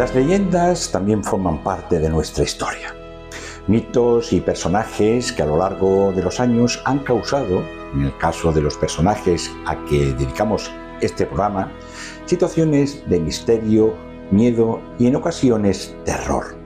Las leyendas también forman parte de nuestra historia. Mitos y personajes que a lo largo de los años han causado, en el caso de los personajes a que dedicamos este programa, situaciones de misterio, miedo y en ocasiones terror.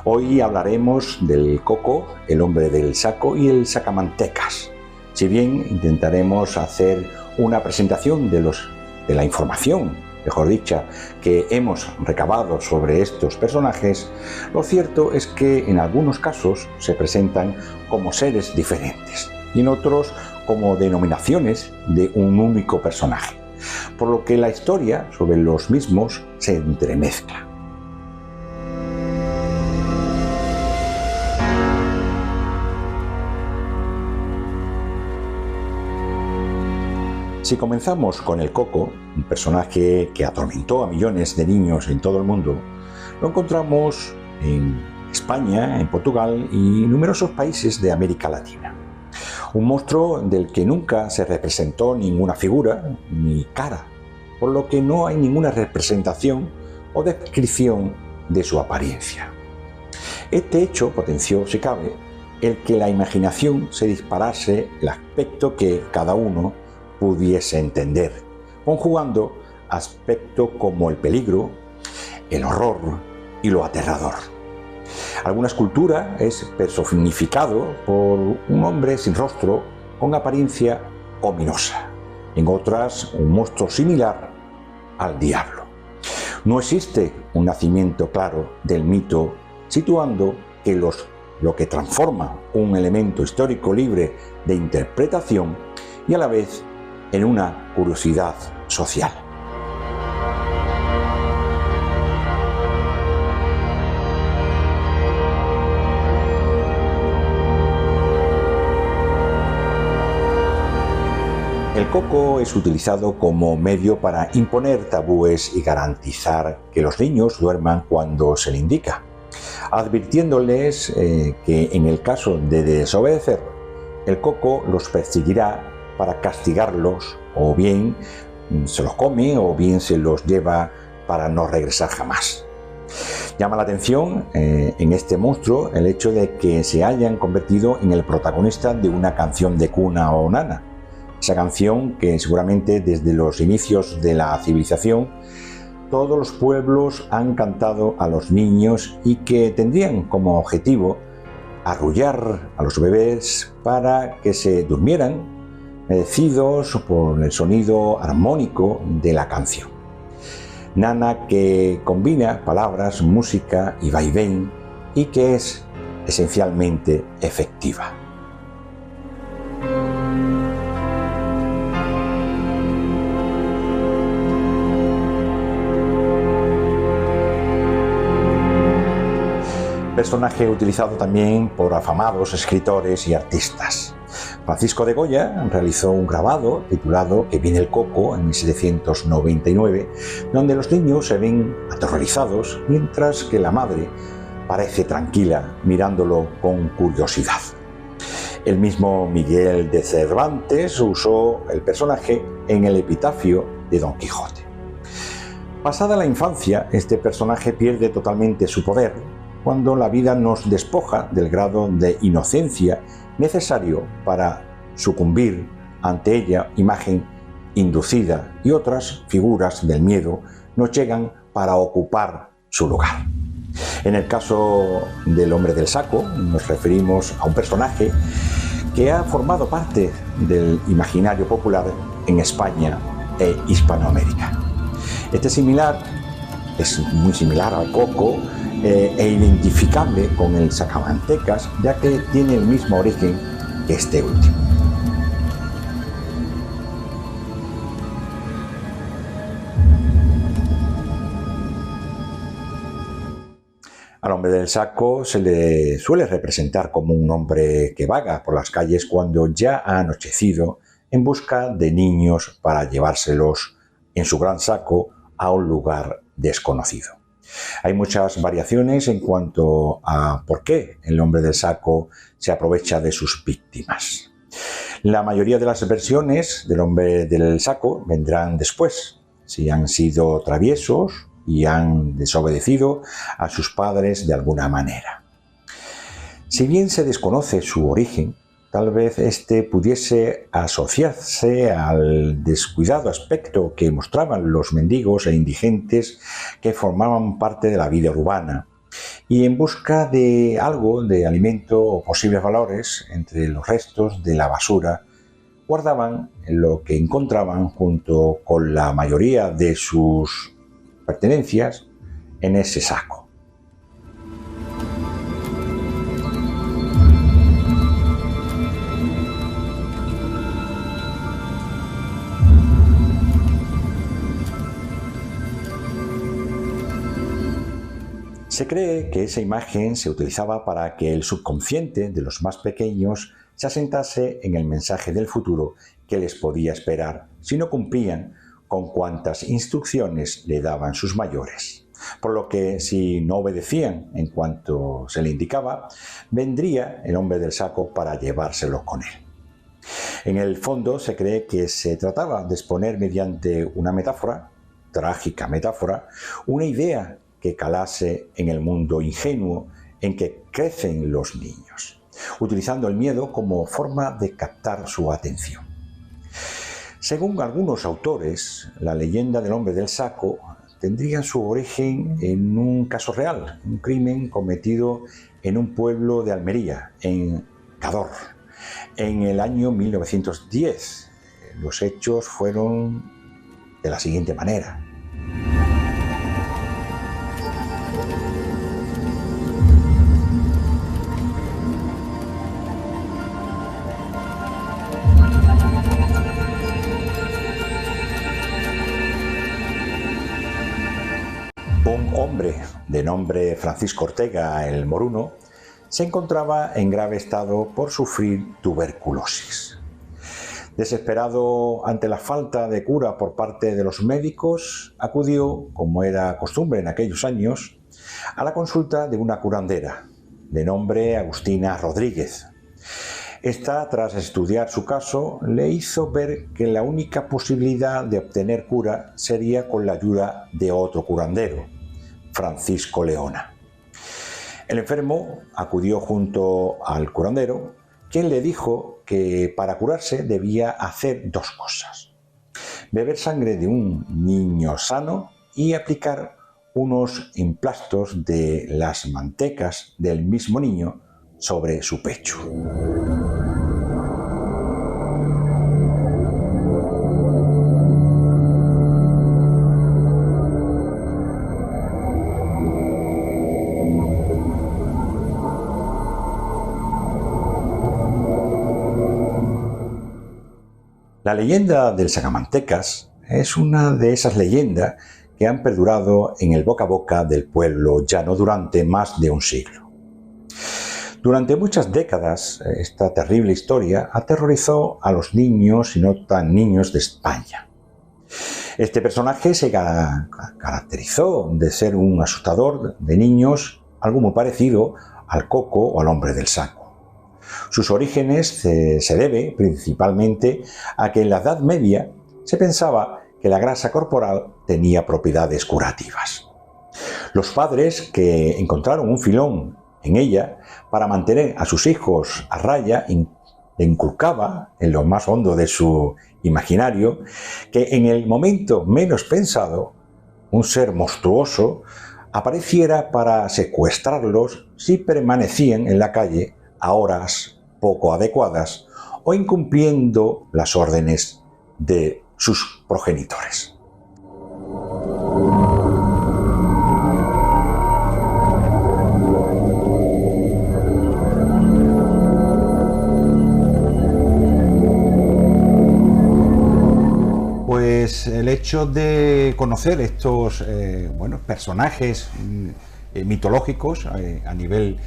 Hoy hablaremos del Coco, el hombre del saco y el sacamantecas. Si bien intentaremos hacer una presentación de la información, mejor dicha, que hemos recabado sobre estos personajes, lo cierto es que en algunos casos se presentan como seres diferentes y en otros como denominaciones de un único personaje, por lo que la historia sobre los mismos se entremezcla. Si comenzamos con el Coco, un personaje que atormentó a millones de niños en todo el mundo, lo encontramos en España, en Portugal y numerosos países de América Latina. Un monstruo del que nunca se representó ninguna figura ni cara, por lo que no hay ninguna representación o descripción de su apariencia. Este hecho potenció, si cabe, el que la imaginación se disparase el aspecto que cada uno pudiese entender, conjugando aspectos como el peligro, el horror y lo aterrador. Alguna escultura es personificado por un hombre sin rostro con apariencia ominosa, en otras un monstruo similar al diablo. No existe un nacimiento claro del mito, situando que lo que transforma un elemento histórico libre de interpretación y a la vez en una curiosidad social. El Coco es utilizado como medio para imponer tabúes y garantizar que los niños duerman cuando se le indica, advirtiéndoles que en el caso de desobedecer, el Coco los perseguirá para castigarlos, o bien se los come o bien se los lleva para no regresar jamás. Llama la atención en este monstruo el hecho de que se hayan convertido en el protagonista de una canción de cuna o nana. Esa canción que seguramente desde los inicios de la civilización todos los pueblos han cantado a los niños y que tendrían como objetivo arrullar a los bebés para que se durmieran merecidos por el sonido armónico de la canción. Nana que combina palabras, música y vaivén y que es esencialmente efectiva. Personaje utilizado también por afamados escritores y artistas. Francisco de Goya realizó un grabado titulado Que viene el Coco en 1799, donde los niños se ven aterrorizados mientras que la madre parece tranquila mirándolo con curiosidad. El mismo Miguel de Cervantes usó el personaje en el epitafio de Don Quijote. Pasada la infancia, este personaje pierde totalmente su poder cuando la vida nos despoja del grado de inocencia necesario para sucumbir ante ella, imagen inducida, y otras figuras del miedo nos llegan para ocupar su lugar. En el caso del hombre del saco, nos referimos a un personaje que ha formado parte del imaginario popular en España e Hispanoamérica. Este es muy similar al Coco e identificable con el sacamantecas, ya que tiene el mismo origen que este último. Al hombre del saco se le suele representar como un hombre que vaga por las calles cuando ya ha anochecido en busca de niños para llevárselos en su gran saco a un lugar desconocido. Hay muchas variaciones en cuanto a por qué el hombre del saco se aprovecha de sus víctimas. La mayoría de las versiones del hombre del saco vendrán después, si han sido traviesos, y han desobedecido a sus padres de alguna manera. Si bien se desconoce su origen, tal vez este pudiese asociarse al descuidado aspecto que mostraban los mendigos e indigentes que formaban parte de la vida urbana, y en busca de algo de alimento o posibles valores entre los restos de la basura, guardaban lo que encontraban junto con la mayoría de sus pertenencias en ese saco. Se cree que esa imagen se utilizaba para que el subconsciente de los más pequeños se asentase en el mensaje del futuro que les podía esperar si no cumplían con cuantas instrucciones le daban sus mayores. Por lo que si no obedecían en cuanto se le indicaba, vendría el hombre del saco para llevárselos con él. En el fondo se cree que se trataba de exponer mediante una metáfora, trágica metáfora, una idea que calase en el mundo ingenuo en que crecen los niños, utilizando el miedo como forma de captar su atención. Según algunos autores, la leyenda del hombre del saco tendría su origen en un caso real, un crimen cometido en un pueblo de Almería, en Cador, en el año 1910. Los hechos fueron de la siguiente manera. Un hombre de nombre Francisco Ortega el Moruno se encontraba en grave estado por sufrir tuberculosis. Desesperado ante la falta de cura por parte de los médicos, acudió, como era costumbre en aquellos años, a la consulta de una curandera, de nombre Agustina Rodríguez. Esta, tras estudiar su caso, le hizo ver que la única posibilidad de obtener cura sería con la ayuda de otro curandero, Francisco Leona. El enfermo acudió junto al curandero, quien le dijo que para curarse debía hacer dos cosas: beber sangre de un niño sano y aplicar unos emplastos de las mantecas del mismo niño sobre su pecho. La leyenda del Sacamantecas es una de esas leyendas que han perdurado en el boca a boca del pueblo llano durante más de un siglo. Durante muchas décadas, esta terrible historia aterrorizó a los niños y no tan niños de España. Este personaje se caracterizó de ser un asustador de niños, algo muy parecido al Coco o al hombre del saco. Sus orígenes se debe principalmente a que en la Edad Media se pensaba que la grasa corporal tenía propiedades curativas. Los padres que encontraron un filón en ella para mantener a sus hijos a raya le inculcaba en lo más hondo de su imaginario que en el momento menos pensado un ser monstruoso apareciera para secuestrarlos si permanecían en la calle a horas poco adecuadas o incumpliendo las órdenes de sus progenitores. Pues el hecho de conocer estos personajes mitológicos a nivel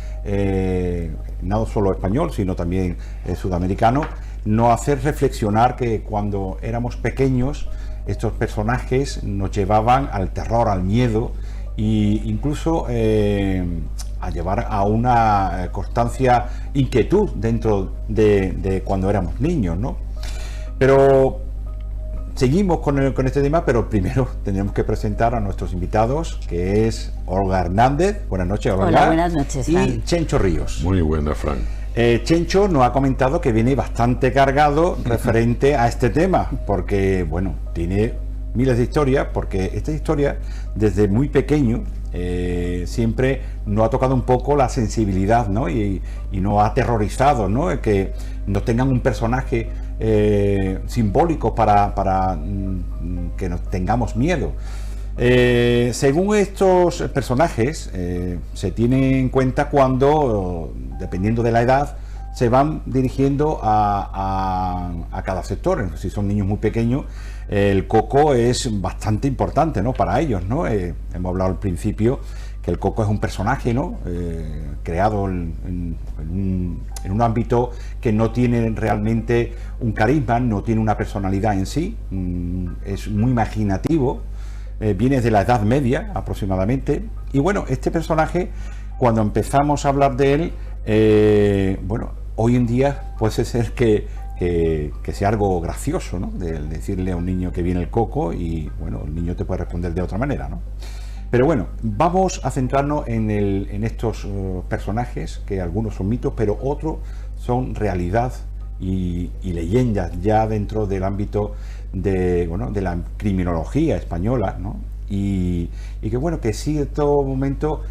no solo español, sino también sudamericano, nos hace reflexionar que cuando éramos pequeños estos personajes nos llevaban al terror, al miedo e incluso a llevar a una constancia inquietud dentro de cuando éramos niños, ¿no? Pero seguimos con este tema, pero primero tenemos que presentar a nuestros invitados, que es Olga Hernández. Buenas noches, Olga. Hola, buenas noches, Fran. Y Chencho Ríos. Muy buena, Fran. Chencho nos ha comentado que viene bastante cargado referente a este tema, porque, bueno, tiene miles de historias, porque esta historia, desde muy pequeño, siempre nos ha tocado un poco la sensibilidad, ¿no? Y nos ha aterrorizado, ¿no? Que nos tengan un personaje simbólico para que nos tengamos miedo. Según estos personajes, se tiene en cuenta cuando, dependiendo de la edad, se van dirigiendo a cada sector. Si son niños muy pequeños, el coco es bastante importante, ¿no? Para ellos, ¿no? Hemos hablado al principio que el coco es un personaje, ¿no? Creado en un ámbito que no tiene realmente un carisma, no tiene una personalidad en sí, es muy imaginativo, viene de la Edad Media aproximadamente, y bueno, este personaje, cuando empezamos a hablar de él, bueno, hoy en día puede ser que sea algo gracioso, ¿no? De decirle a un niño que viene el coco y, bueno, el niño te puede responder de otra manera, ¿no? Pero bueno, vamos a centrarnos en estos personajes, que algunos son mitos, pero otros son realidad y leyendas ya dentro del ámbito de, bueno, de la criminología española, ¿no? Y que, bueno, que en cierto momento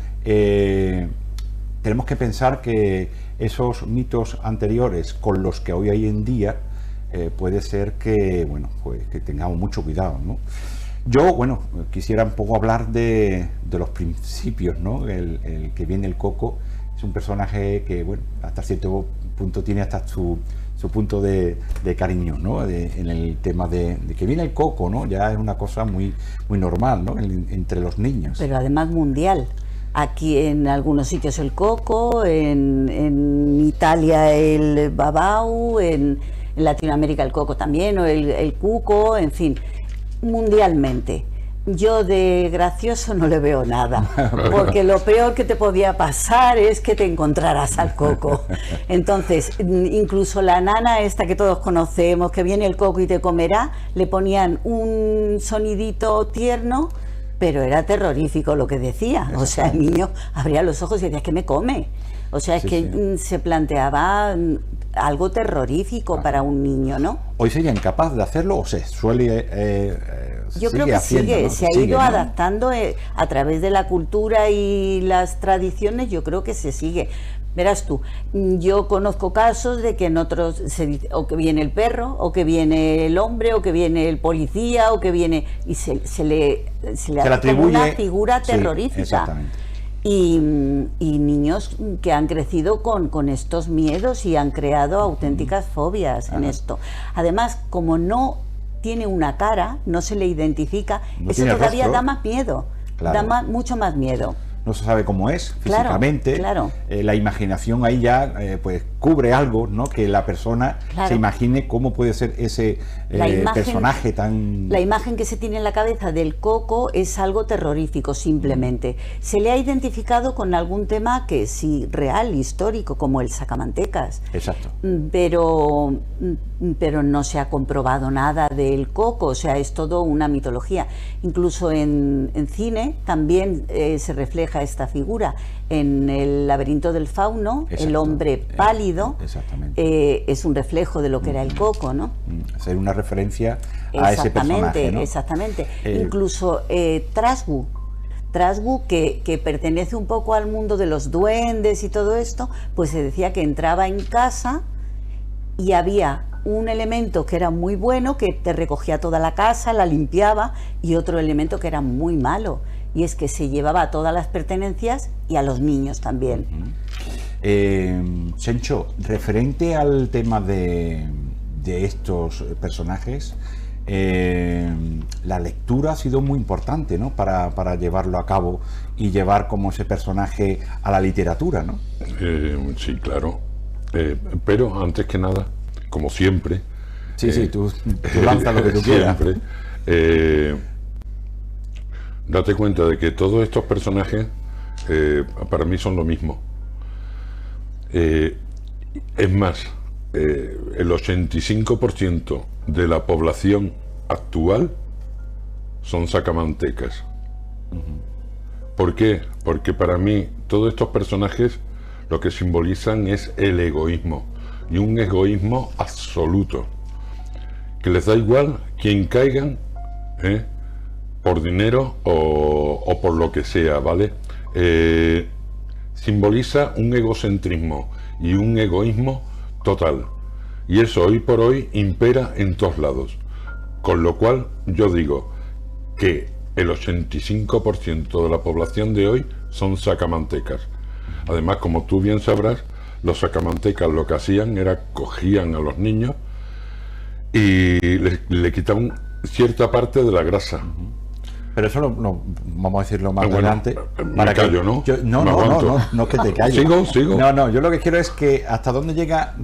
tenemos que pensar que esos mitos anteriores con los que hoy en día puede ser que, bueno, pues que tengamos mucho cuidado, ¿no? Yo, bueno, quisiera un poco hablar de los principios, ¿no? El que viene el coco es un personaje que, bueno, hasta cierto punto tiene hasta su punto de cariño, ¿no? En el tema de que viene el coco, ¿no? Ya es una cosa muy normal, ¿no? Entre los niños. Pero además mundial. Aquí en algunos sitios el coco, en Italia el babau, en Latinoamérica el coco también, o el cuco, en fin, mundialmente. Yo de gracioso no le veo nada, porque lo peor que te podía pasar es que te encontraras al coco. Entonces, incluso la nana esta que todos conocemos, que viene el coco y te comerá, le ponían un sonidito tierno, pero era terrorífico lo que decía. O sea, el niño abría los ojos y decía, ¿qué me come? O sea, es que se planteaba algo terrorífico para un niño, ¿no? ¿Hoy sería incapaz de hacerlo o se suele yo creo que haciendo, sigue, ¿no? se ha ido ¿no? adaptando a través de la cultura y las tradiciones, yo creo que se sigue. Verás tú, yo conozco casos de que en otros se dice, o que viene el perro, o que viene el hombre, o que viene el policía, o que viene... y se le atribuye como una figura terrorífica. Sí, exactamente. Y niños que han crecido con estos miedos y han creado auténticas fobias en esto. Además, como no tiene una cara, no se le identifica, no eso todavía rostro. Da más miedo, Claro. da mucho más miedo. No se sabe cómo es físicamente, claro. La imaginación ahí ya pues cubre algo, ¿no? Que la persona se imagine cómo puede ser ese personaje tan... La imagen que se tiene en la cabeza del coco es algo terrorífico, simplemente. Se le ha identificado con algún tema que sí, real, histórico, como el sacamantecas. Exacto. Pero no se ha comprobado nada del coco, o sea, es todo una mitología. Incluso en cine también se refleja esta figura. En El laberinto del fauno, el hombre pálido es un reflejo de lo que era el coco, ¿no? Hacer una referencia a ese personaje, ¿no? Exactamente. Incluso Trasgu, que pertenece un poco al mundo de los duendes y todo esto, pues se decía que entraba en casa y había un elemento que era muy bueno, que te recogía toda la casa, la limpiaba, y otro elemento que era muy malo, y es que se llevaba todas las pertenencias y a los niños también. Chencho, referente al tema de estos personajes, la lectura ha sido muy importante, ¿no? Para llevarlo a cabo y llevar como ese personaje a la literatura, ¿no? Sí, claro. Pero antes que nada, como siempre... tú lanzas lo que tú quieras. Date cuenta de que todos estos personajes para mí son lo mismo. Es más, el 85% de la población actual son sacamantecas. ¿Por qué? Porque para mí todos estos personajes lo que simbolizan es el egoísmo, y un egoísmo absoluto, que les da igual quién caigan, por dinero o por lo que sea, ¿vale? Simboliza un egocentrismo y un egoísmo total, y eso hoy por hoy impera en todos lados, con lo cual yo digo que el 85% de la población de hoy son sacamantecas. Además, como tú bien sabrás, los sacamantecas lo que hacían era cogían a los niños y le quitaban cierta parte de la grasa. Pero eso no vamos a decirlo más Bueno, adelante. me callo, ¿no? No es que te calles. Sigo. No, yo lo que quiero es que hasta dónde llega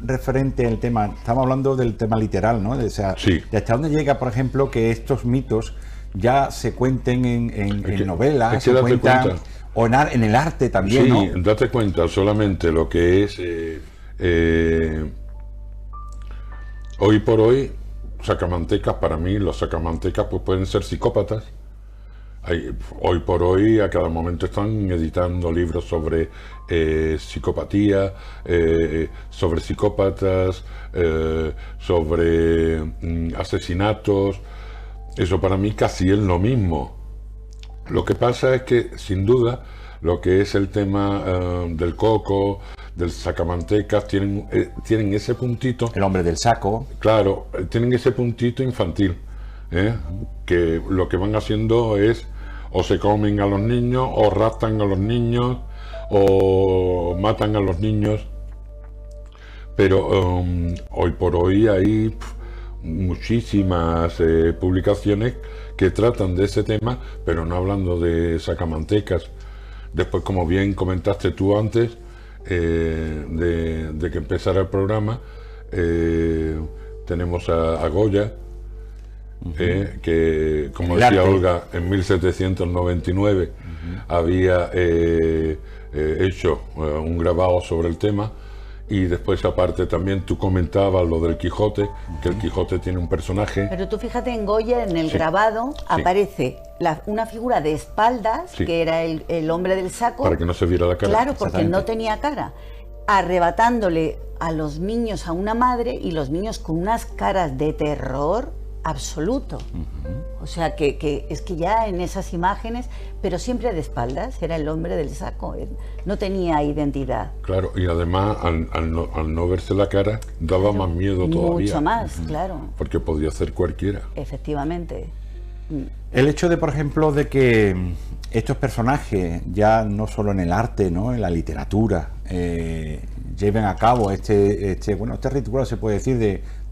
referente el tema. Estamos hablando del tema literal, ¿no? O sea, Sí. de hasta dónde llega, por ejemplo, que estos mitos ya se cuenten en novelas, se cuentan, o en el arte también, Sí, ¿no? date cuenta, solamente lo que es hoy por hoy, sacamantecas, para mí los sacamantecas pues pueden ser psicópatas. Hoy por hoy a cada momento están editando libros sobre psicopatía, sobre psicópatas, sobre asesinatos. Eso para mí casi es lo mismo. Lo que pasa es que sin duda lo que es el tema del coco, del sacamantecas, tienen ese puntito. El hombre del saco. Claro, tienen ese puntito infantil, que lo que van haciendo es o se comen a los niños, o raptan a los niños, o matan a los niños. Pero hoy por hoy hay muchísimas publicaciones que tratan de ese tema, pero no hablando de sacamantecas. Después, como bien comentaste tú antes, de que empezara el programa, tenemos a Goya, que, como decía Olga, en 1799 había hecho un grabado sobre el tema. Y después, aparte, también tú comentabas lo del Quijote, que el Quijote tiene un personaje. Pero tú fíjate, en Goya, en el grabado, aparece una figura de espaldas, que era el hombre del saco. Para que no se viera la cara. Claro, porque no tenía cara. Arrebatándole a los niños a una madre, y los niños con unas caras de terror absoluto. O sea, que es que ya en esas imágenes, pero siempre de espaldas, era el hombre del saco, él no tenía identidad. Claro, y además al no verse la cara daba más miedo todavía. Mucho más, claro. Porque podía ser cualquiera. Efectivamente. El hecho de, por ejemplo, de que estos personajes, ya no solo en el arte, ¿no?, en la literatura, lleven a cabo este ritual, se puede decir,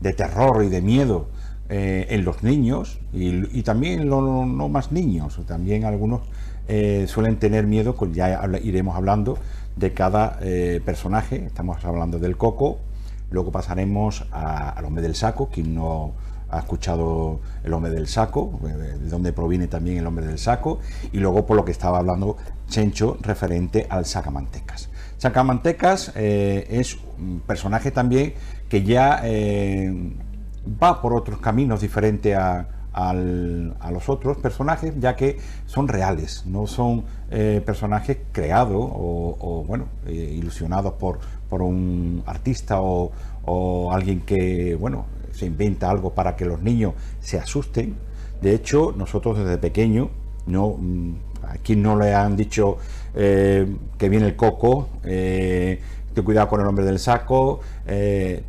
de terror y de miedo, en los niños, y también no más niños, también algunos suelen tener miedo, pues ya iremos hablando de cada personaje. Estamos hablando del coco, luego pasaremos al hombre del saco. Quien no ha escuchado el hombre del saco, de dónde proviene también el hombre del saco, y luego por lo que estaba hablando Chencho referente al sacamantecas. Sacamantecas es un personaje también que ya va por otros caminos diferentes a los otros personajes, ya que son reales, no son personajes creados o ilusionados por un artista o alguien que, se inventa algo para que los niños se asusten. De hecho, nosotros desde pequeño, aquí no le han dicho que viene el coco, ten cuidado con el hombre del saco,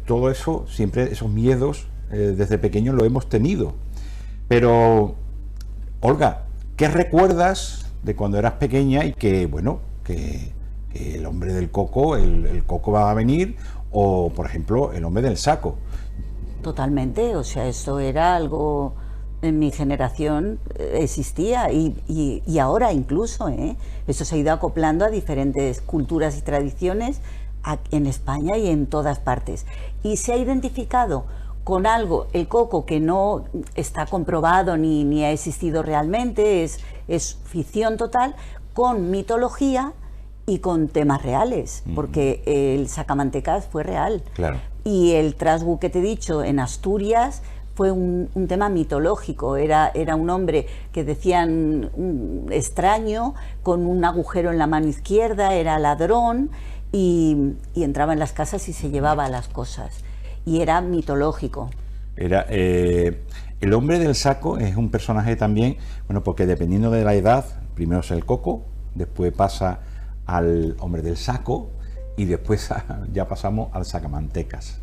todo eso, siempre esos miedos desde pequeño lo hemos tenido. Pero, Olga, ¿qué recuerdas de cuando eras pequeña y que el hombre del coco, el coco va a venir, o por ejemplo el hombre del saco? Totalmente, o sea, esto era algo, en mi generación existía, y ahora incluso, esto se ha ido acoplando a diferentes culturas y tradiciones en España y en todas partes, y se ha identificado con algo, el coco, que no está comprobado ni ha existido realmente, es ficción total, con mitología y con temas reales, porque el sacamantecas fue real. Claro. Y el trasgu que te he dicho en Asturias fue un tema mitológico. Era un hombre que decían extraño, con un agujero en la mano izquierda, era ladrón y entraba en las casas y se llevaba las cosas. Y era mitológico. Era, el hombre del saco es un personaje también, bueno, porque dependiendo de la edad, primero es el coco, después pasa al hombre del saco y después ya pasamos al sacamantecas.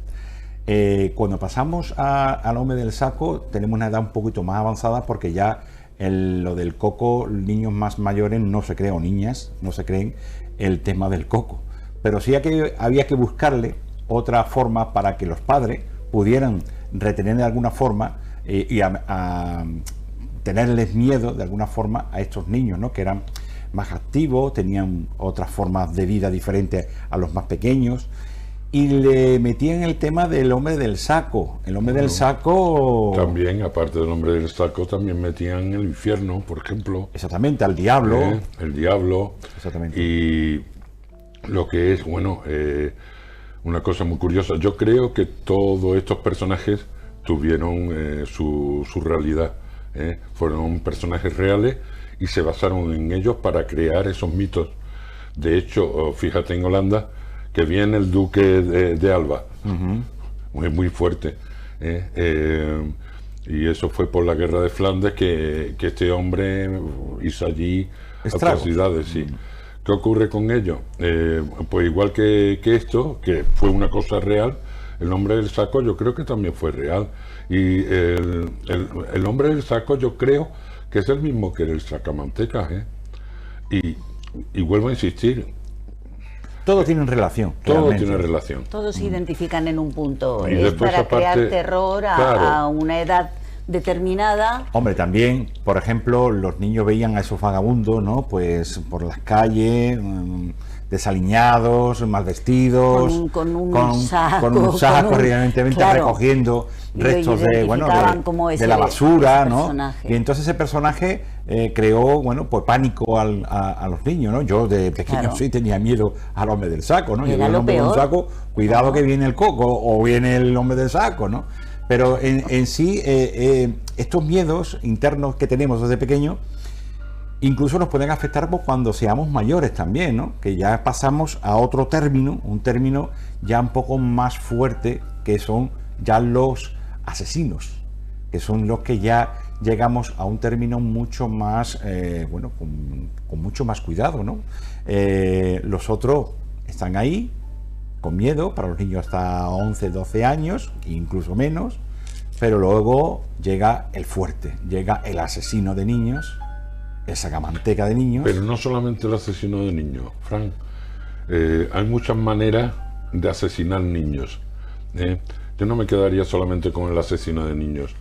Cuando pasamos al hombre del saco tenemos una edad un poquito más avanzada, porque ya lo del coco, niños más mayores no se creen, o niñas no se creen el tema del coco, pero sí había que buscarle otra forma para que los padres pudieran retener de alguna forma y a tenerles miedo de alguna forma a estos niños, ¿no? Que eran más activos, tenían otras formas de vida diferentes a los más pequeños, y le metían el tema del hombre del saco. El hombre del saco... También, aparte del hombre del saco, también metían el infierno, por ejemplo. Exactamente, al diablo. El diablo. Exactamente. Y lo que es, bueno, una cosa muy curiosa. Yo creo que todos estos personajes tuvieron su realidad. Fueron personajes reales y se basaron en ellos para crear esos mitos. De hecho, fíjate en Holanda, que viene el duque de Alba, muy fuerte, y eso fue por la guerra de Flandes que este hombre hizo allí atrocidades. Sí. ¿Qué ocurre con ello? Pues igual que esto, que fue una cosa real, el hombre del saco yo creo que también fue real, y el hombre del saco yo creo que es el mismo que el sacamantecas, y vuelvo a insistir, todo tiene relación. Todo tiene relación. Todos se identifican en un punto. Y es para aparte, crear terror a una edad determinada. Hombre, también, por ejemplo, los niños veían a esos vagabundos, ¿no? Pues por las calles, desaliñados, mal vestidos, con un saco, evidentemente, claro, recogiendo restos de la basura, ¿no? Y entonces ese personaje creó, bueno, pues pánico a los niños, ¿no? Yo de pequeño claro, sí tenía miedo al hombre del saco, ¿no? Era el hombre peor. del saco, cuidado que viene el coco o viene el hombre del saco, ¿no? Pero en sí, estos miedos internos que tenemos desde pequeños incluso nos pueden afectar cuando seamos mayores también, ¿no? Que ya pasamos a otro término, un término ya un poco más fuerte, que son ya los asesinos, que son los que ya llegamos a un término mucho más, bueno, con mucho más cuidado, ¿no? Los otros están ahí, con miedo, para los niños hasta 11, 12 años, incluso menos, pero luego llega el fuerte, llega el asesino de niños, el sacamanteca de niños. Pero no solamente el asesino de niños, Frank, hay muchas maneras de asesinar niños. Yo no me quedaría solamente con el asesino de niños.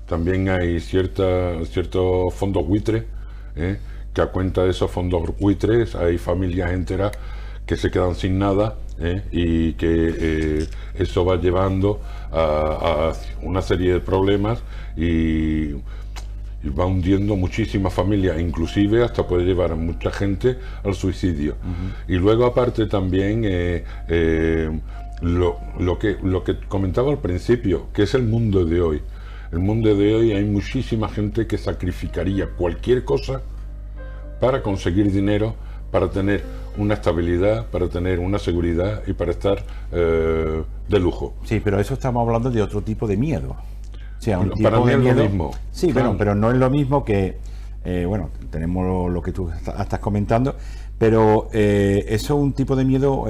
También hay ciertos fondos buitres, que a cuenta de esos fondos buitres hay familias enteras que se quedan sin nada, y que eso va llevando a una serie de problemas y va hundiendo muchísimas familias, inclusive hasta puede llevar a mucha gente al suicidio. Y luego aparte también lo que comentaba al principio, que es el mundo de hoy. El mundo de hoy hay muchísima gente que sacrificaría cualquier cosa para conseguir dinero, para tener una estabilidad, para tener una seguridad y para estar de lujo. Sí, pero eso estamos hablando de otro tipo de miedo. O sea, un tipo para mí de es miedo, lo mismo. Sí, claro, bueno, pero no es lo mismo que, bueno, tenemos lo que tú estás comentando, pero eso es un tipo de miedo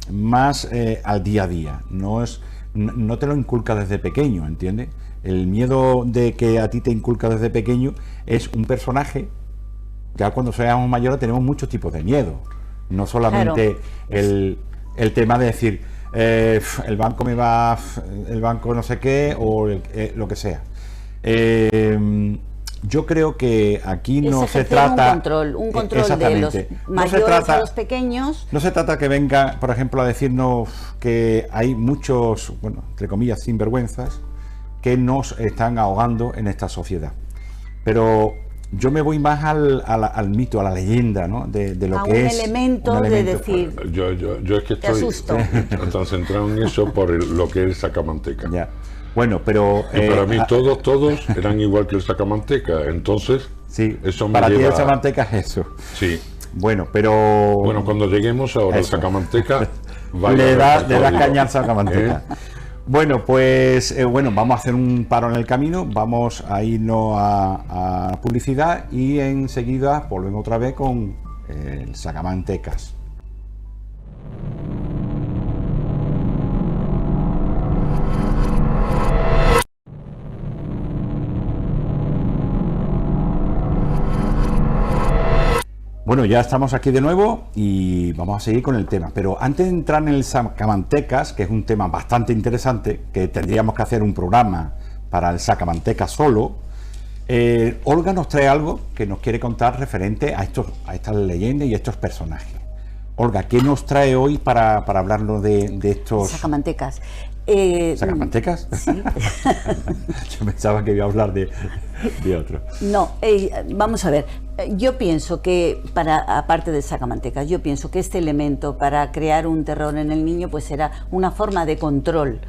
más al día a día. No te lo inculca desde pequeño, ¿entiendes? El miedo de que a ti te inculca desde pequeño es un personaje. Ya cuando seamos mayores tenemos muchos tipos de miedo. No solamente claro, el tema de decir el banco el banco no sé qué, o lo que sea. Yo creo que aquí no se trata un control de los mayores a los pequeños. No se trata que venga, por ejemplo, a decirnos que hay muchos, bueno, entre comillas, sinvergüenzas que nos están ahogando en esta sociedad. Pero yo me voy más al mito, a la leyenda, ¿no? De lo a que es un elemento de decir. Yo es que estoy tan centrado en eso por lo que es el sacamanteca. Ya. Bueno, pero... Y para mí todos eran igual que el sacamanteca, entonces sí, eso me para ti lleva... el sacamanteca es eso. Sí. Bueno, pero... Bueno, cuando lleguemos ahora al sacamanteca... le da caña al sacamanteca. Bueno, pues vamos a hacer un paro en el camino, vamos a irnos a publicidad y enseguida volvemos otra vez con el sacamantecas. Bueno, ya estamos aquí de nuevo y vamos a seguir con el tema. Pero antes de entrar en el sacamantecas, que es un tema bastante interesante, que tendríamos que hacer un programa para el sacamantecas solo, Olga nos trae algo que nos quiere contar referente a estas leyendas y a estos personajes. Olga, ¿qué nos trae hoy para hablarnos de estos... Sacamantecas. ¿Sacamantecas? Sí. Yo pensaba que iba a hablar de otro. No, vamos a ver. Yo pienso que, aparte del sacamantecas, yo pienso que este elemento para crear un terror en el niño, pues era una forma de control,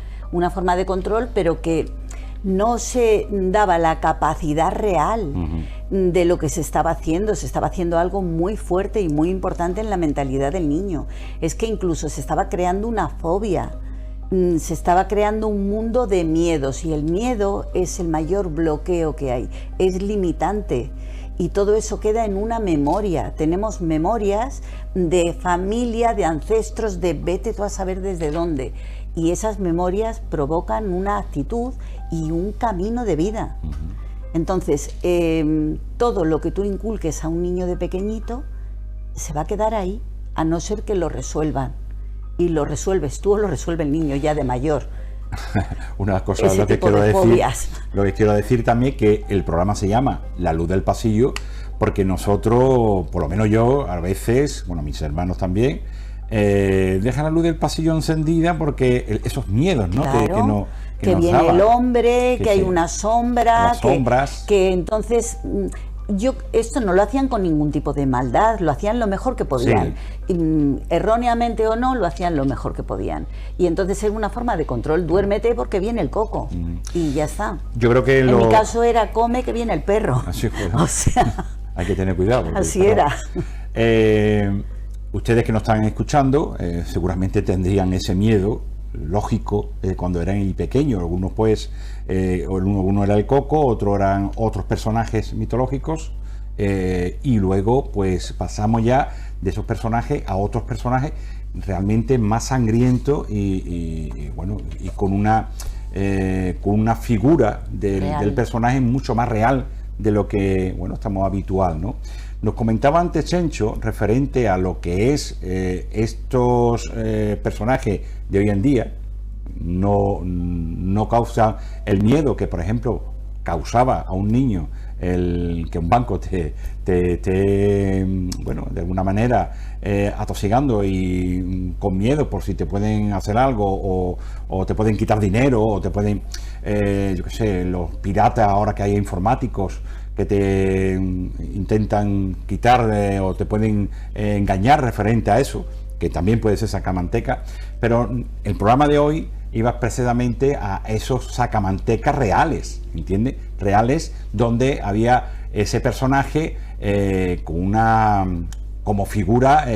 pero que no se daba la capacidad real de lo que se estaba haciendo algo muy fuerte y muy importante en la mentalidad del niño. Es que incluso se estaba creando una fobia, se estaba creando un mundo de miedos, y el miedo es el mayor bloqueo que hay, es limitante. Y todo eso queda en una memoria. Tenemos memorias de familia, de ancestros, de vete tú a saber desde dónde. Y esas memorias provocan una actitud y un camino de vida. Entonces, todo lo que tú inculques a un niño de pequeñito se va a quedar ahí, a no ser que lo resuelvan. Y lo resuelves tú o lo resuelve el niño ya de mayor. Una cosa lo que quiero decir también, que el programa se llama La Luz del Pasillo, porque nosotros, por lo menos yo, a veces, bueno, mis hermanos también, dejan la luz del pasillo encendida porque esos miedos, ¿no? Claro, que viene daban. El hombre, que hay una sombra, las sombras. Que entonces... esto no lo hacían con ningún tipo de maldad, lo hacían lo mejor que podían. Sí. Erróneamente o no, lo hacían lo mejor que podían. Y entonces era una forma de control: duérmete porque viene el coco. Y ya está. Yo creo que en mi caso era come que viene el perro. Así fue. O sea, hay que tener cuidado. Así era. Ustedes que nos están escuchando seguramente tendrían ese miedo lógico cuando eran pequeños. Algunos pues uno era el coco, otro eran otros personajes mitológicos, y luego pues pasamos ya de esos personajes a otros personajes realmente más sangrientos y con una figura del personaje mucho más real de lo que estamos habitual, ¿no? Nos comentaba antes Chencho referente a lo que es estos personajes de hoy en día. No causa el miedo que, por ejemplo, causaba a un niño el que un banco te de alguna manera atosigando y con miedo por si te pueden hacer algo o te pueden quitar dinero o te pueden, yo qué sé, los piratas ahora que hay informáticos que te intentan quitar o te pueden engañar referente a eso, que también puede ser sacamanteca. Pero el programa de hoy iba precisamente a esos sacamantecas reales, ¿entiendes? Reales, donde había ese personaje como figura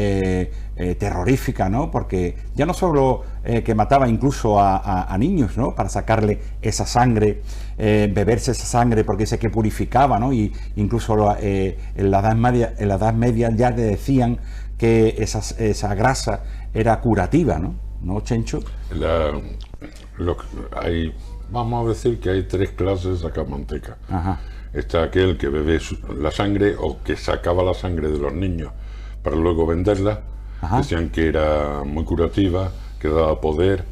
terrorífica, ¿no? Porque ya no solo que mataba incluso a niños, ¿no? Para sacarle esa sangre, beberse esa sangre porque dice que purificaba, ¿no? Y incluso en la Edad Media ya le decían que esa grasa era curativa, ¿no, Chencho? Vamos a decir que hay tres clases de sacamanteca. Ajá. Está aquel que bebe la sangre o que sacaba la sangre de los niños para luego venderla. Ajá. Decían que era muy curativa, que daba poder,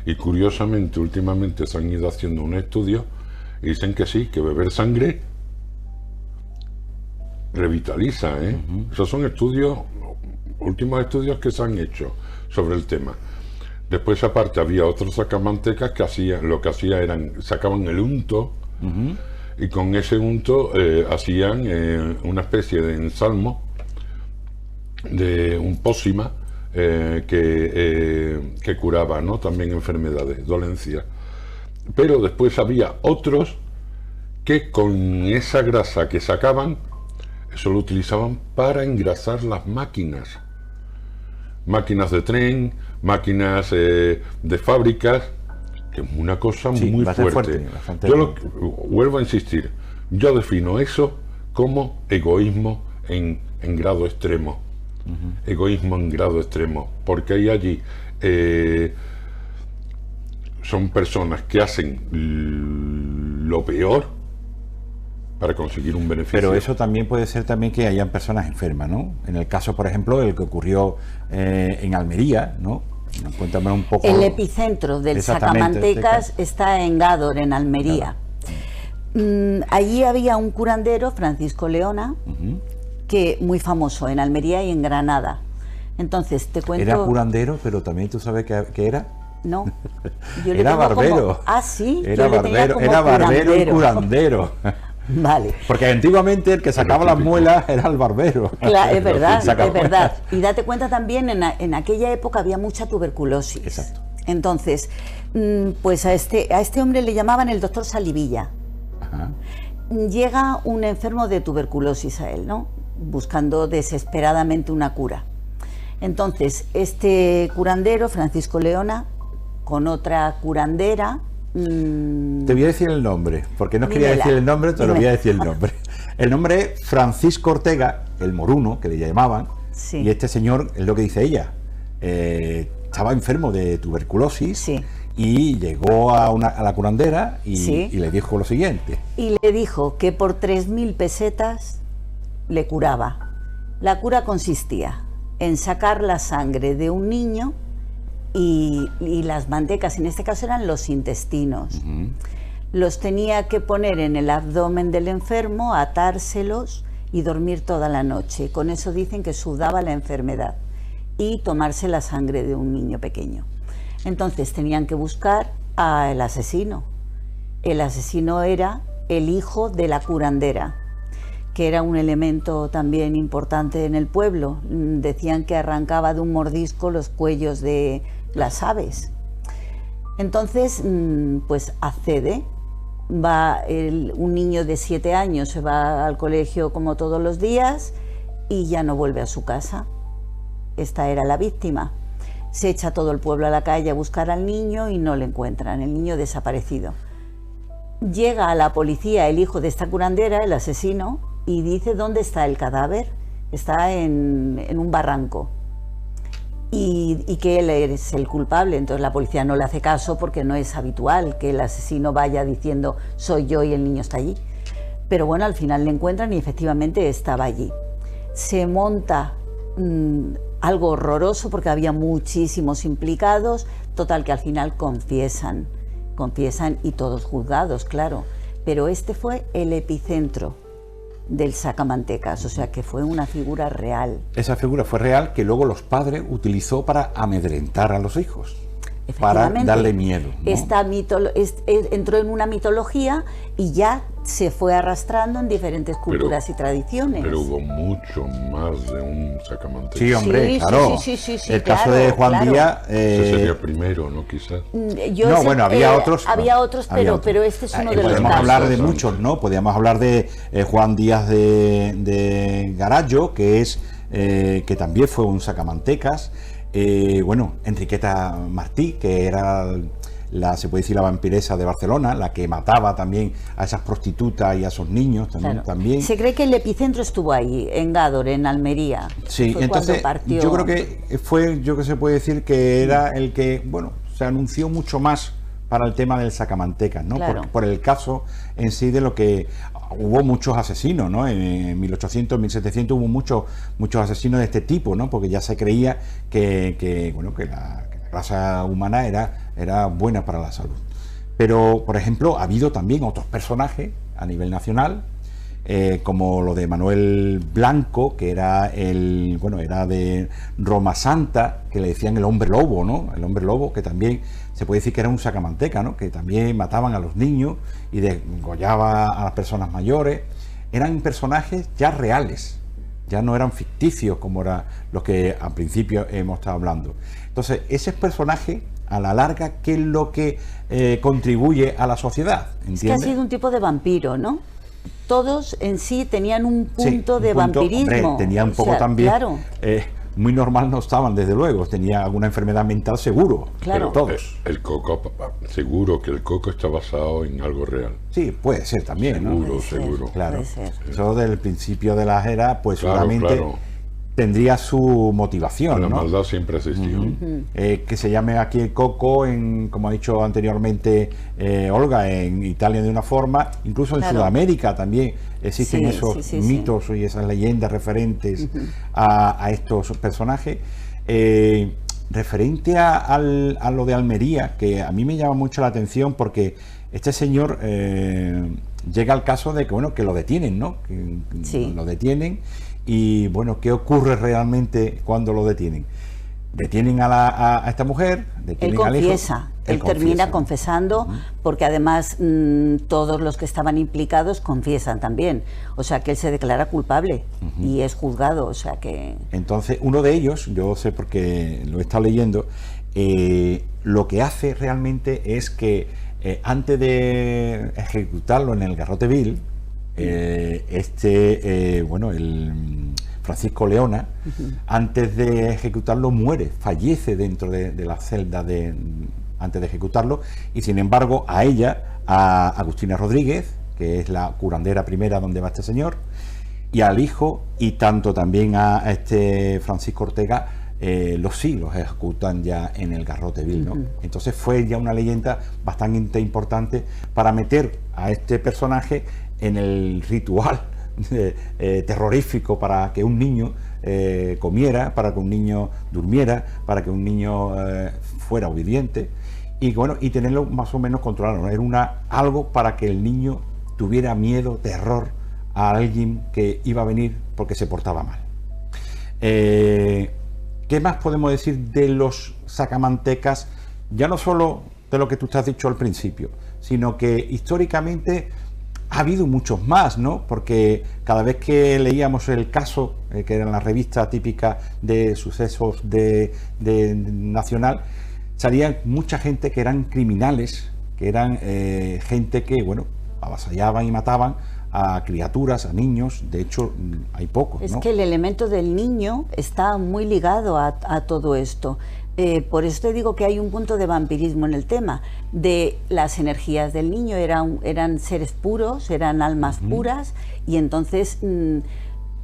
y curiosamente últimamente se han ido haciendo un estudio y dicen que sí, que beber sangre revitaliza, Esos son últimos estudios que se han hecho sobre el tema. Después aparte había otros sacamantecas que sacaban el unto, y con ese unto hacían una especie de ensalmo de un pócima que curaba, ¿no? También enfermedades, dolencias. pero después había otros que con esa grasa que sacaban, eso lo utilizaban para engrasar las máquinas. Máquinas de tren, máquinas de fábricas, que es una cosa muy fuerte. Yo vuelvo a insistir, yo defino eso como egoísmo en grado extremo. Egoísmo en grado extremo, porque hay allí son personas que hacen lo peor para conseguir un beneficio. Pero eso también puede ser también que hayan personas enfermas, ¿no? En el caso, por ejemplo, el que ocurrió en Almería, ¿no? Cuéntame un poco. El epicentro del sacamantecas está en Gádor, en Almería. Claro. Allí había un curandero, Francisco Leona, que muy famoso en Almería y en Granada. Entonces, te cuento... Era curandero, pero también tú sabes que era... No. Yo era barbero. Como... Ah, sí. Era barbero, era barbero y curandero. Vale. Porque antiguamente el que sacaba las muelas era el barbero. Claro, es verdad, es verdad. Y date cuenta también, en aquella época había mucha tuberculosis. Exacto. Entonces, pues a este hombre le llamaban el doctor Salivilla. Ajá. Llega un enfermo de tuberculosis a él, ¿no? Buscando desesperadamente una cura. Entonces, este curandero, Francisco Leona, con otra curandera... Te voy a decir el nombre, porque no quería decir el nombre, te lo voy a decir el nombre. El nombre es Francisco Ortega, el moruno, que le llamaban, sí. Y este señor, es lo que dice ella, estaba enfermo de tuberculosis, sí. Y llegó a la curandera y, sí. Y le dijo lo siguiente. Y le dijo que por 3.000 pesetas le curaba. La cura consistía en sacar la sangre de un niño y las mantecas, en este caso eran los intestinos. Los tenía que poner en el abdomen del enfermo, atárselos y dormir toda la noche. Con eso dicen que sudaba la enfermedad. Y tomarse la sangre de un niño pequeño. Entonces tenían que buscar al asesino. El asesino era el hijo de la curandera, que era un elemento también importante en el pueblo. Decían que arrancaba de un mordisco los cuellos de las aves. Entonces, pues accede. Un niño de 7 años se va al colegio como todos los días y ya no vuelve a su casa. Esta era la víctima. Se echa todo el pueblo a la calle a buscar al niño y no le encuentran, el niño desaparecido. Llega a la policía el hijo de esta curandera, el asesino, y dice dónde está el cadáver. Está en un barranco. Y que él es el culpable. Entonces la policía no le hace caso porque no es habitual que el asesino vaya diciendo soy yo y el niño está allí. Pero bueno, al final le encuentran y efectivamente estaba allí. Se monta algo horroroso porque había muchísimos implicados. Total que al final confiesan y todos juzgados, claro. Pero este fue el epicentro del sacamantecas, o sea que fue una figura real. Esa figura fue real que luego los padres utilizó para amedrentar a los hijos, para darle miedo, ¿no? Entró en una mitología y ya se fue arrastrando en diferentes culturas y tradiciones. Pero hubo mucho más de un sacamantecas. Sí, hombre, sí, claro. Sí, el caso de Juan Díaz... Ese sería primero, ¿no? Quizás. Había otros. Había otros, pero este es uno de los casos. Podemos hablar de muchos, ¿no? Podríamos hablar de Juan Díaz de Garallo, que también fue un sacamantecas. Enriqueta Martí, que era se puede decir la vampiresa de Barcelona, la que mataba también a esas prostitutas y a esos niños también. Se cree que el epicentro estuvo ahí, en Gádor, en Almería. Sí, entonces yo creo que se puede decir que era el que, se anunció mucho más para el tema del sacamantecas, ¿no? Claro. Por el caso en sí de lo que hubo muchos asesinos, ¿no? En 1800, 1700 hubo muchos asesinos de este tipo, ¿no? Porque ya se creía que la raza humana era buena para la salud. Pero, por ejemplo, ha habido también otros personajes a nivel nacional, como lo de Manuel Blanco, que era era de Roma Santa, que le decían el hombre lobo, ¿no? El hombre lobo, que también se puede decir que era un sacamanteca, ¿no? Que también mataban a los niños y degollaba a las personas mayores. Eran personajes ya reales, ya no eran ficticios como eran los que al principio hemos estado hablando. Entonces, esos personajes a la larga, ¿qué es lo que contribuye a la sociedad? Es que ha sido un tipo de vampiro, ¿no? Todos en sí tenían un punto de vampirismo. Hombre, tenía un poco también. Claro. Muy normal no estaban, desde luego. Tenía alguna enfermedad mental, seguro. Claro. Pero todos. El coco, seguro que el coco está basado en algo real. Sí, puede ser también, ¿no? Seguro, seguro. Claro. Puede ser. Eso del principio de la era, pues Claro, seguramente claro. tendría su motivación, La ¿no? maldad siempre ha existido. Que se llame aquí el coco, como ha dicho anteriormente Olga, en Italia de una forma, incluso en Claro. Sudamérica también existen Sí, esos sí, mitos y esas leyendas referentes a estos personajes. Referente a lo de Almería, que a mí me llama mucho la atención porque este señor llega al caso de que, bueno, que lo detienen, ¿no? Que Sí. lo detienen. Y bueno, ¿qué ocurre realmente cuando lo detienen? Detienen a esta mujer, Él detienen al hijo. confiesa, él termina confesando, porque además todos los que estaban implicados confiesan también. O sea que él se declara culpable y es juzgado. O sea que. Entonces, uno de ellos, yo sé porque lo he estado leyendo, lo que hace realmente es que antes de ejecutarlo en el garrote vil, el Francisco Leona, antes de ejecutarlo muere, fallece dentro de la celda antes de ejecutarlo, y sin embargo a ella, a Agustina Rodríguez, que es la curandera primera donde va este señor, y al hijo, y tanto también a este Francisco Ortega, los ejecutan ya en el garrote vil, ¿no? Entonces fue ya una leyenda bastante importante para meter a este personaje en el ritual terrorífico para que un niño comiera, para que un niño durmiera, para que un niño fuera obediente y bueno, y tenerlo más o menos controlado, ¿no? Era algo para que el niño tuviera miedo, terror a alguien que iba a venir porque se portaba mal. ¿Qué más podemos decir de los sacamantecas? Ya no solo de lo que tú te has dicho al principio, sino que históricamente ha habido muchos más, ¿no? Porque cada vez que leíamos el caso, que era en la revista típica de sucesos de nacional, salía mucha gente que eran criminales, que eran gente que, bueno, avasallaban y mataban a criaturas, a niños. De hecho, hay pocos, ¿no? Es que el elemento del niño está muy ligado a todo esto. Por eso te digo que hay un punto de vampirismo en el tema, de las energías del niño, eran seres puros, eran almas puras, y entonces,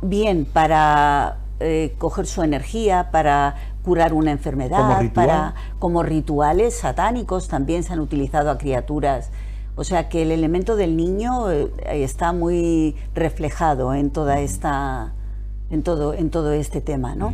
bien para coger su energía, para curar una enfermedad, como rituales satánicos también se han utilizado a criaturas. O sea que el elemento del niño está muy reflejado en toda esta... En todo este tema, ¿no?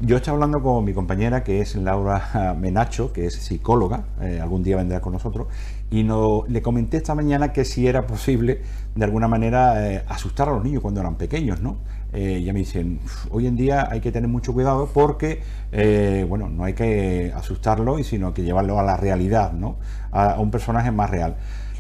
Yo estoy hablando con mi compañera, que es Laura Menacho, que es psicóloga, algún día vendrá con nosotros, y le comenté esta mañana que si era posible, de alguna manera, asustar a los niños cuando eran pequeños, ¿no? Ya me dicen, hoy en día hay que tener mucho cuidado porque, bueno, no hay que asustarlo, sino que llevarlo a la realidad, ¿no? A un personaje más real.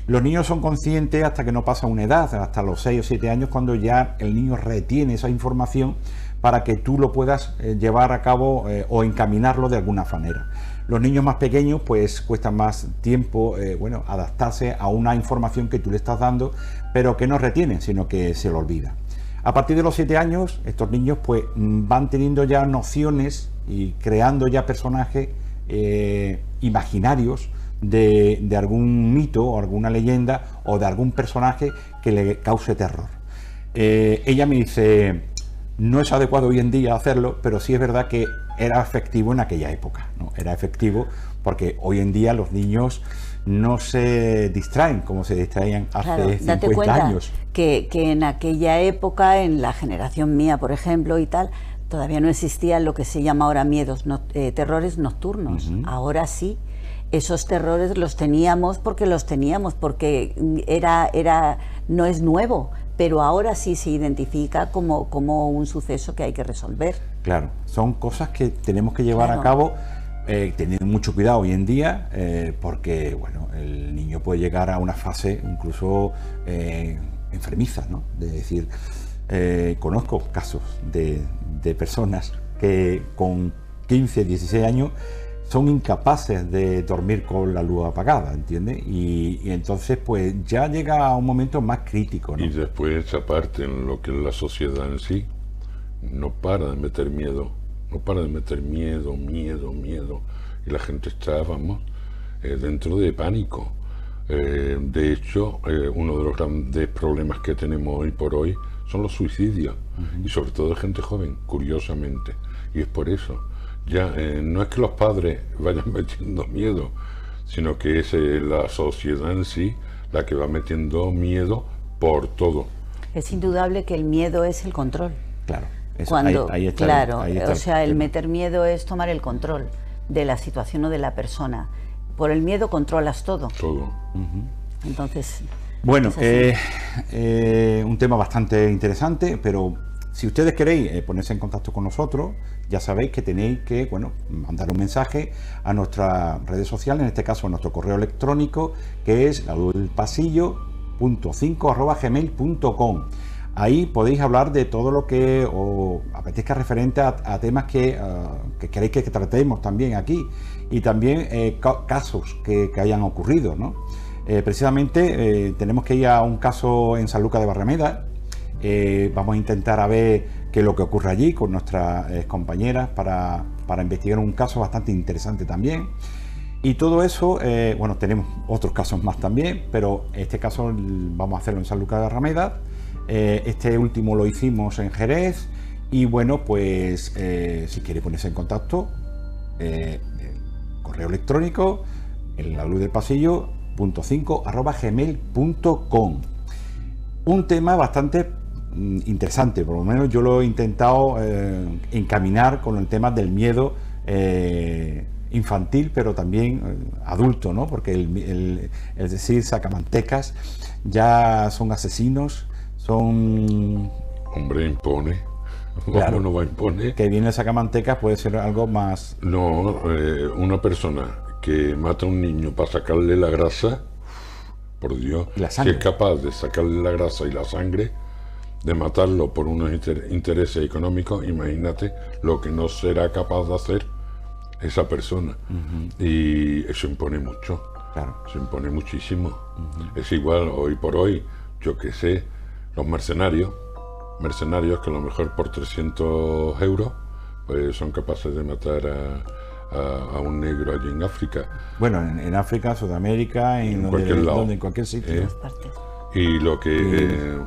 Los niños son conscientes hasta que no pasa una edad, hasta los 6 o 7 años, cuando ya el niño retiene esa información para que tú lo puedas llevar a cabo o encaminarlo de alguna manera. Los niños más pequeños pues cuesta más tiempo bueno, adaptarse a una información que tú le estás dando, pero que no retienen, sino que se lo olvida. A partir de los 7 años, estos niños pues van teniendo ya nociones y creando ya personajes imaginarios de algún mito o alguna leyenda o de algún personaje que le cause terror. Ella me dice, no es adecuado hoy en día hacerlo, pero sí es verdad que era efectivo en aquella época, ¿no? Era efectivo porque hoy en día los niños no se distraen como se distraían hace 50 años. Que en aquella época, en la generación mía, por ejemplo, y tal, todavía no existía lo que se llama ahora terrores nocturnos. Ahora sí. Esos terrores los teníamos porque no es nuevo, pero ahora sí se identifica como un suceso que hay que resolver. Claro, son cosas que tenemos que llevar a cabo, teniendo mucho cuidado hoy en día, porque bueno, el niño puede llegar a una fase incluso enfermiza, ¿no? De decir, conozco casos de personas que con 15, 16 años son incapaces de dormir con la luz apagada, ¿entiendes? Y entonces pues ya llega a un momento más crítico, ¿no? Y después, aparte, en lo que es la sociedad en sí, no para de meter miedo, no para de meter miedo, y la gente está, vamos, dentro de pánico. De hecho, uno de los grandes problemas que tenemos hoy por hoy son los suicidios, y sobre todo de gente joven, curiosamente, y es por eso. Ya no es que los padres vayan metiendo miedo, sino que es la sociedad en sí la que va metiendo miedo por todo. Es indudable que el miedo es el control. Claro, eso, Cuando, ahí está, claro, ahí está o sea, el tema. meter miedo es tomar el control de la situación o de la persona. Por el miedo controlas todo. Todo. Entonces, Bueno, es así. un tema bastante interesante, pero si ustedes queréis ponerse en contacto con nosotros, ya sabéis que tenéis que, bueno, mandar un mensaje a nuestras redes sociales, en este caso a nuestro correo electrónico, que es laluzdelpasillo.5@gmail.com. Ahí podéis hablar de todo lo que os apetezca referente a temas que queréis que tratemos también aquí, y también casos que hayan ocurrido, ¿no? Precisamente tenemos que ir a un caso en Sanlúcar de Barrameda. Vamos a intentar a ver qué es lo que ocurre allí con nuestras compañeras para investigar un caso bastante interesante también. Y todo eso, bueno, tenemos otros casos más también, pero este caso vamos a hacerlo en Sanlúcar de Barrameda. Este último lo hicimos en Jerez. Y bueno, pues si quiere ponerse en contacto, correo electrónico, en laluzdelpasillo.5@gmail.com. Un tema bastante interesante, por lo menos yo lo he intentado encaminar con el tema del miedo infantil, pero también adulto, ¿no? Porque es decir, sacamantecas ya son asesinos, son... Hombre, impone. Claro, ¿Cómo no va a imponer? que viene el sacamantecas puede ser algo más... No, una persona que mata a un niño para sacarle la grasa, por Dios, Y la que sangre. es capaz de sacarle la grasa y la sangre, de matarlo por unos intereses económicos, imagínate lo que no será capaz de hacer esa persona. Y eso impone mucho, Claro. se impone muchísimo. Es igual hoy por hoy, yo que sé, los mercenarios que a lo mejor por 300 euros pues son capaces de matar a un negro allí en África. Bueno, en África, Sudamérica, en cualquier lado. en cualquier sitio. En todas partes. Y lo que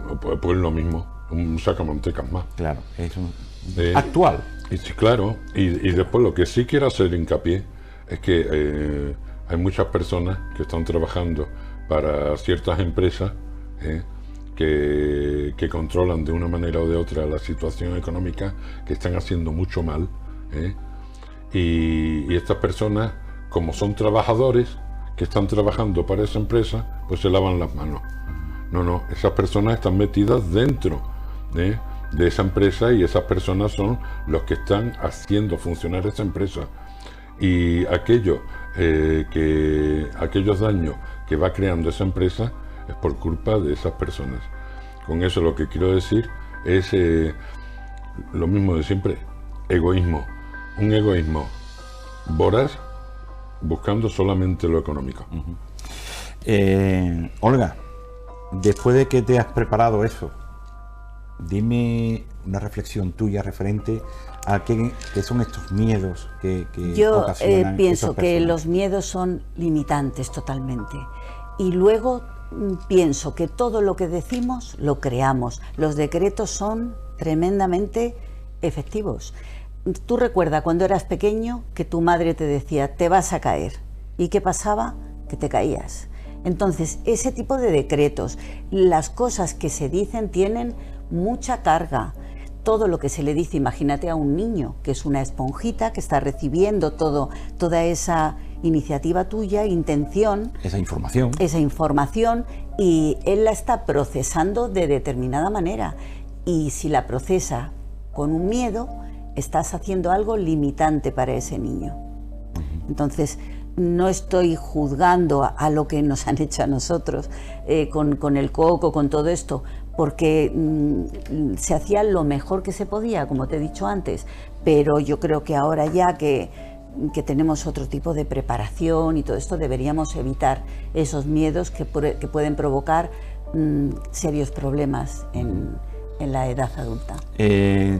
pues lo mismo, un sacamantecas más. Claro, es un... Eh, actual. Y sí, claro, y después lo que sí quiero hacer hincapié es que hay muchas personas que están trabajando para ciertas empresas que controlan de una manera o de otra la situación económica, que están haciendo mucho mal. Y estas personas, como son trabajadores que están trabajando para esa empresa, pues se lavan las manos. No, esas personas están metidas dentro de esa empresa, y esas personas son los que están haciendo funcionar esa empresa. Y aquellos daños que va creando esa empresa es por culpa de esas personas. Con eso lo que quiero decir es lo mismo de siempre: egoísmo. Un egoísmo voraz, buscando solamente lo económico. Olga, después de que te has preparado eso, dime una reflexión tuya referente a qué son estos miedos que Yo ocasionan pienso esas que personas. los miedos son limitantes totalmente. Y luego pienso que todo lo que decimos lo creamos. Los decretos son tremendamente efectivos. Tú recuerda cuando eras pequeño que tu madre te decía: te vas a caer. ¿Y qué pasaba? Que te caías. Entonces, ese tipo de decretos, las cosas que se dicen tienen mucha carga. Todo lo que se le dice, imagínate a un niño que es una esponjita que está recibiendo toda esa iniciativa tuya, intención, Esa información, y él la está procesando de determinada manera. Y si la procesa con un miedo, estás haciendo algo limitante para ese niño. Entonces, no estoy juzgando a lo que nos han hecho a nosotros con el coco, con todo esto, porque se hacía lo mejor que se podía, como te he dicho antes, pero yo creo que ahora ya que que tenemos otro tipo de preparación y todo esto, deberíamos evitar esos miedos que pueden provocar serios problemas en la edad adulta.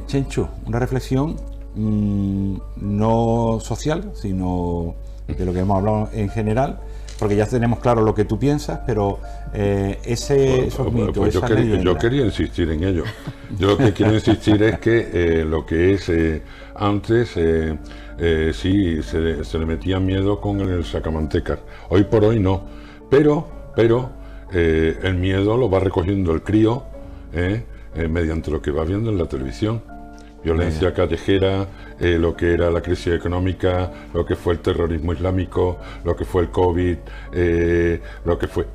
Chencho, una reflexión no social, sino de lo que hemos hablado en general, porque ya tenemos claro lo que tú piensas, pero esos mitos, pues yo quería insistir en ello. Yo lo que quiero insistir es que lo que es antes, sí, se le metía miedo con el sacamantecas. Hoy por hoy no, pero el miedo lo va recogiendo el crío mediante lo que va viendo en la televisión. Violencia callejera, lo que era la crisis económica, lo que fue el terrorismo islámico, lo que fue el COVID, lo que fue...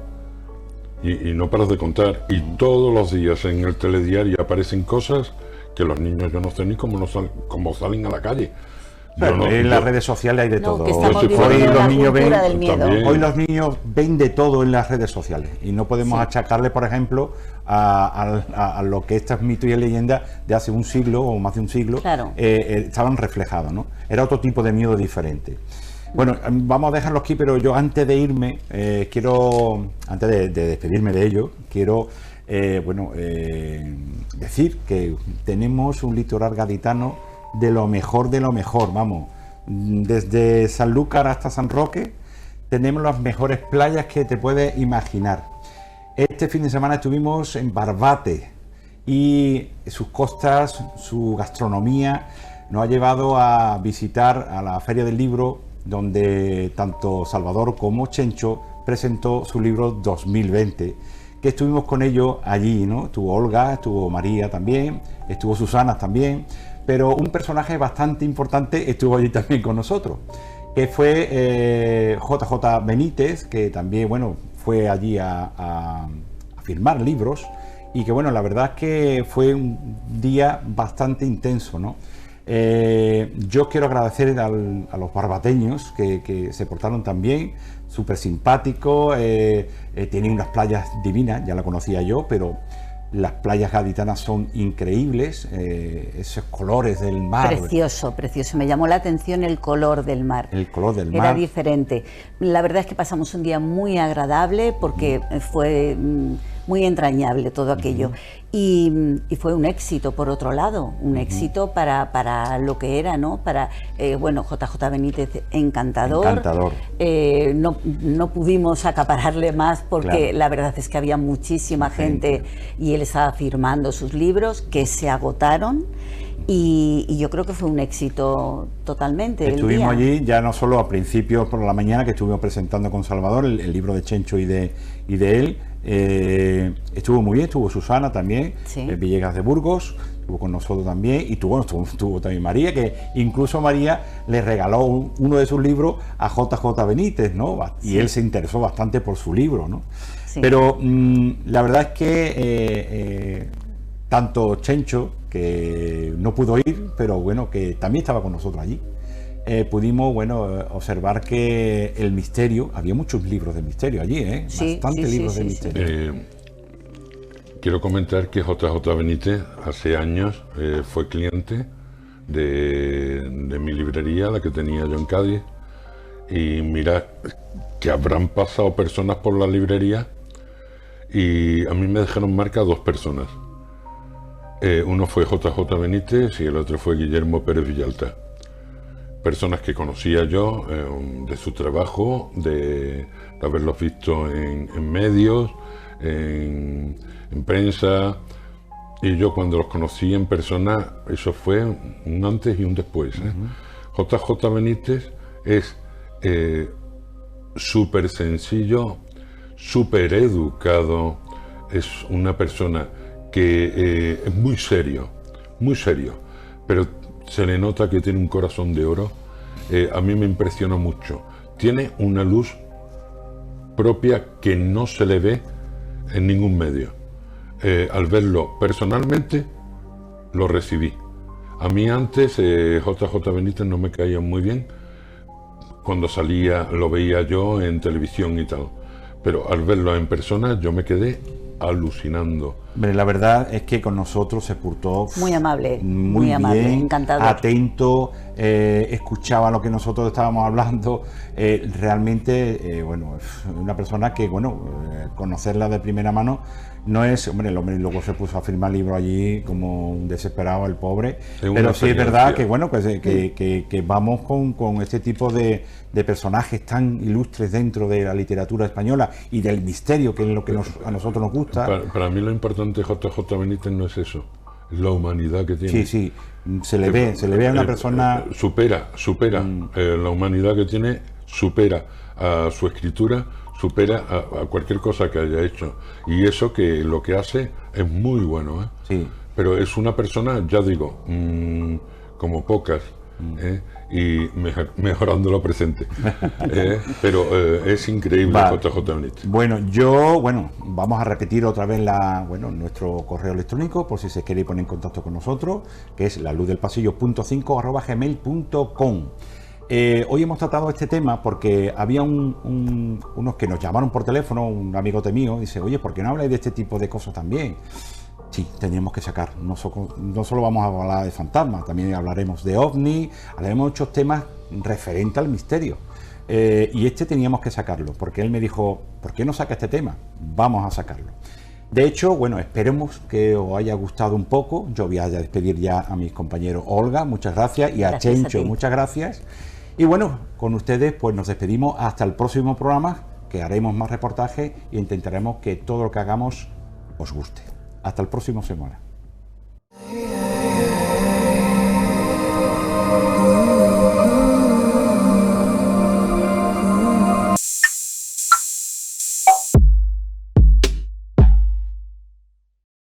Y no paras de contar. Y todos los días en el telediario aparecen cosas que los niños, yo no sé ni cómo salen a la calle. Pero en las redes sociales hay de todo. Hoy los niños ven de todo en las redes sociales y no podemos achacarle, por ejemplo, a lo que estas mitos y leyendas de hace un siglo o más de un siglo estaban reflejados, ¿no? Era otro tipo de miedo diferente. Bueno, vamos a dejarlo aquí, pero yo antes de irme, antes de despedirme de ello, quiero decir que tenemos un litoral gaditano de lo mejor, vamos, desde Sanlúcar hasta San Roque tenemos las mejores playas que te puedes imaginar. Este fin de semana estuvimos en Barbate y sus costas, su gastronomía nos ha llevado a visitar a la Feria del Libro, donde tanto Salvador como Chencho presentó su libro 2020, que estuvimos con ellos allí, ¿no? Estuvo Olga, estuvo María también, estuvo Susana también, pero un personaje bastante importante estuvo allí también con nosotros, que fue JJ Benítez, que también, bueno, fue allí a firmar libros, y que, bueno, la verdad es que fue un día bastante intenso, ¿no? Yo quiero agradecer a los barbateños que se portaron tan bien, súper simpáticos, tienen unas playas divinas, ya la conocía yo, pero las playas gaditanas son increíbles, esos colores del mar. Precioso, precioso. Me llamó la atención el color del mar. El color del mar. Era diferente. La verdad es que pasamos un día muy agradable porque fue muy entrañable todo aquello. Y fue un éxito, por otro lado, un éxito para lo que era, ¿no? Para, bueno, JJ Benítez, encantador. Encantador. No pudimos acapararle más porque la verdad es que había muchísima gente y él estaba firmando sus libros que se agotaron. Y yo creo que fue un éxito totalmente. Estuvimos allí ya no solo a principios por la mañana, que estuvimos presentando con Salvador el libro de Chencho y de él. Estuvo muy bien, estuvo Susana también, Villegas de Burgos, estuvo con nosotros también, y estuvo también María, que incluso María le regaló uno de sus libros a JJ Benítez, ¿no? Y él se interesó bastante por su libro, ¿no? Pero la verdad es que tanto Chencho, que no pudo ir, pero bueno, que también estaba con nosotros allí, pudimos, bueno, observar que el misterio, había muchos libros de misterio allí, bastantes libros de misterio. Quiero comentar que JJ Benítez hace años fue cliente de mi librería, la que tenía yo en Cádiz, y mira que habrán pasado personas por la librería y a mí me dejaron marca 2 personas. Uno fue JJ Benítez y el otro fue Guillermo Pérez Villalta. Personas que conocía yo de su trabajo, de haberlos visto en medios, en prensa, y yo cuando los conocí en persona, eso fue un antes y un después. JJ Benítez es súper sencillo, súper educado, es una persona que es muy serio, pero se le nota que tiene un corazón de oro. A mí me impresiona mucho. Tiene una luz propia que no se le ve en ningún medio. Al verlo personalmente, lo recibí. A mí antes JJ Benítez no me caía muy bien. Cuando salía lo veía yo en televisión y tal. Pero al verlo en persona yo me quedé alucinando. Hombre, la verdad es que con nosotros se portó Muy amable, muy amable, bien, encantador. atento, escuchaba lo que nosotros estábamos hablando, realmente, bueno, una persona que, bueno, conocerla de primera mano no es, hombre, el hombre luego se puso a firmar libros allí como un desesperado, el pobre, pero sí es verdad que, bueno, pues, que vamos con este tipo de personajes tan ilustres dentro de la literatura española y del misterio, que es lo que a nosotros nos gusta. Para mí lo importante de JJ Benítez no es eso, es la humanidad que tiene. Sí, sí, se le ve a una persona... Supera la humanidad que tiene, supera a su escritura, supera a cualquier cosa que haya hecho. Y eso que lo que hace es muy bueno, ¿eh? Sí. Pero es una persona, ya digo, como pocas, y mejorando lo presente. Pero es increíble, vale. JJ Benítez. Bueno, vamos a repetir otra vez nuestro correo electrónico por si se quiere poner en contacto con nosotros, que es laluzdelpasillo.5@gmail.com. Hoy hemos tratado este tema porque había unos que nos llamaron por teléfono, un amigote mío, dice, oye, ¿por qué no habláis de este tipo de cosas también? Sí, teníamos que sacar, no solo vamos a hablar de fantasmas, también hablaremos de ovni, hablaremos de muchos temas referentes al misterio. Y este teníamos que sacarlo, porque él me dijo, ¿por qué no saca este tema? Vamos a sacarlo. De hecho, bueno, esperemos que os haya gustado un poco. Yo voy a despedir ya a mis compañeros. Olga, muchas gracias, y a Chencho, muchas gracias. Y bueno, con ustedes pues nos despedimos hasta el próximo programa, que haremos más reportajes e intentaremos que todo lo que hagamos os guste. Hasta el próximo semana.